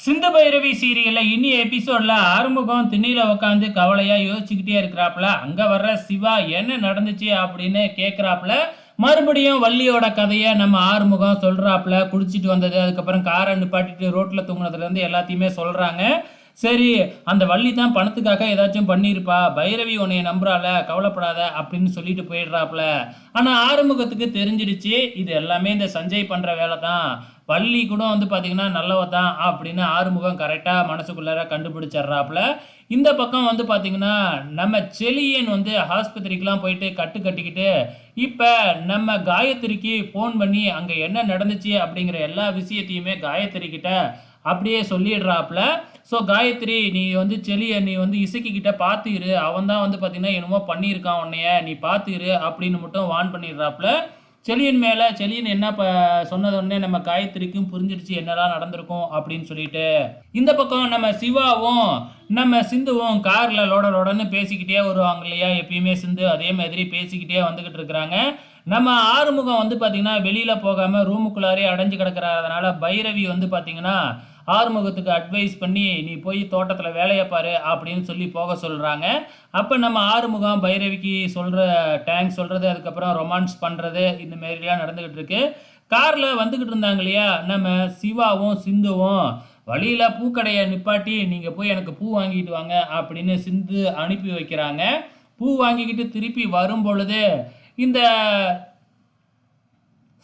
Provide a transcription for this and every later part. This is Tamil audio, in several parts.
சிந்து பைரவி சீரியல்ல இனி எபிசோட்ல ஆறுமுகம் திண்ணையில உட்காந்து கவலையா யோசிச்சுக்கிட்டே இருக்கிறாப்புல. அங்க வர்ற சிவா என்ன நடந்துச்சு அப்படின்னு கேட்கிறாப்புல. மறுபடியும் வள்ளியோட கதையை நம்ம ஆறுமுகம் சொல்றாப்புல. குடிச்சிட்டு வந்தது, அதுக்கப்புறம் காரை நிப்பாட்டிட்டு ரோட்ல தூங்குனதுல இருந்து எல்லாத்தையுமே சொல்றாங்க. சரி, அந்த வள்ளி தான் பணத்துக்காக ஏதாச்சும் பண்ணியிருப்பா, பைரவி உன்னைய நம்புறாள, கவலைப்படாத அப்படின்னு சொல்லிட்டு போயிடுறாப்புல. ஆனா ஆறுமுகத்துக்கு தெரிஞ்சிடுச்சு, இது எல்லாமே இந்த சஞ்சய் பண்ற வேலை தான். வள்ளி கூட வந்து பார்த்தீங்கன்னா நல்லவ தான் அப்படின்னு ஆறுமுகம் கரெக்டாக மனசுக்குள்ளார கண்டுபிடிச்சிட்றாப்புல. இந்த பக்கம் வந்து பார்த்தீங்கன்னா நம்ம செலியன் வந்து ஆஸ்பத்திரிக்கெலாம் போயிட்டு கட்டு கட்டிக்கிட்டு இப்போ நம்ம காயத்ரிக்கு ஃபோன் பண்ணி அங்கே என்ன நடந்துச்சு அப்படிங்கிற எல்லா விஷயத்தையுமே காயத்ரி கிட்ட அப்படியே சொல்லிடுறாப்புல. ஸோ காயத்ரி, நீ வந்து செலியை நீ வந்து இசைக்கிட்ட பார்த்துரு, அவன் தான் வந்து பார்த்தீங்கன்னா என்னமோ பண்ணியிருக்கான் உன்னைய, நீ பார்த்துரு அப்படின்னு மட்டும் வார்ன் பண்ணிடுறாப்புல. செலியன் என்ன சொன்னது உடனே நம்ம காயத்ரிக்கும் புரிஞ்சிடுச்சு என்னெல்லாம் நடந்திருக்கும் அப்படின்னு சொல்லிட்டு. இந்த பக்கம் நம்ம சிவாவும் நம்ம சிந்துவும் கார்ல லோட லோடன்னு பேசிக்கிட்டே வருவாங்க இல்லையா, எப்பயுமே சிந்து அதே மாதிரி பேசிக்கிட்டே வந்துகிட்டு இருக்கிறாங்க. நம்ம ஆறுமுகம் வந்து பார்த்தீங்கன்னா வெளியில போகாம ரூமுக்குள்ளாரே அடைஞ்சு கிடக்கிறதுனால பைரவி வந்து பார்த்தீங்கன்னா ஆறுமுகத்துக்கு அட்வைஸ் பண்ணி நீ போய் தோட்டத்தில் வேலையை பாரு அப்படின்னு சொல்லி போக சொல்கிறாங்க. அப்போ நம்ம ஆறுமுகம் பைரவிக்கு சொல்கிற டேங்க் சொல்கிறது, அதுக்கப்புறம் ரொமான்ஸ் பண்ணுறது, இந்த மாரிலாம் நடந்துக்கிட்டு இருக்கு. காரில் வந்துக்கிட்டு இருந்தாங்க இல்லையா நம்ம சிவாவும் சிந்துவும், வழியில் பூக்கடையை நிப்பாட்டி நீங்கள் போய் எனக்கு பூ வாங்கிட்டு வாங்க அப்படின்னு சிந்து அனுப்பி வைக்கிறாங்க. பூ வாங்கிக்கிட்டு திருப்பி வரும் பொழுது இந்த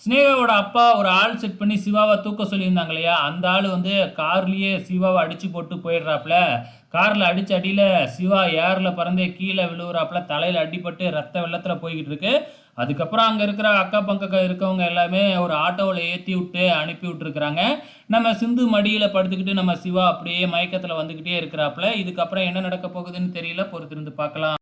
ஸ்னேகாவோட அப்பா ஒரு ஆள் செட் பண்ணி சிவாவை தூக்க சொல்லியிருந்தாங்க இல்லையா, அந்த ஆள் வந்து கார்லேயே சிவாவை அடித்து போட்டு போயிடுறாப்புல. காரில் அடித்த அடியில் சிவா ஏரில் பறந்தே கீழே விழுவுறாப்புல, தலையில் அடிப்பட்டு ரத்த வெள்ளத்தில் போய்கிட்டு இருக்கு. அதுக்கப்புறம் அங்கே இருக்கிற அக்கா பக்கம் இருக்கவங்க எல்லாமே ஒரு ஆட்டோவில் ஏற்றி விட்டு அனுப்பி விட்டுருக்குறாங்க. நம்ம சிந்து மடியில் படுத்துக்கிட்டு நம்ம சிவா அப்படியே மயக்கத்தில் வந்துக்கிட்டே இருக்கிறாப்புல. இதுக்கப்புறம் என்ன நடக்க போகுதுன்னு தெரியல, பொறுத்திருந்து பார்க்கலாம்.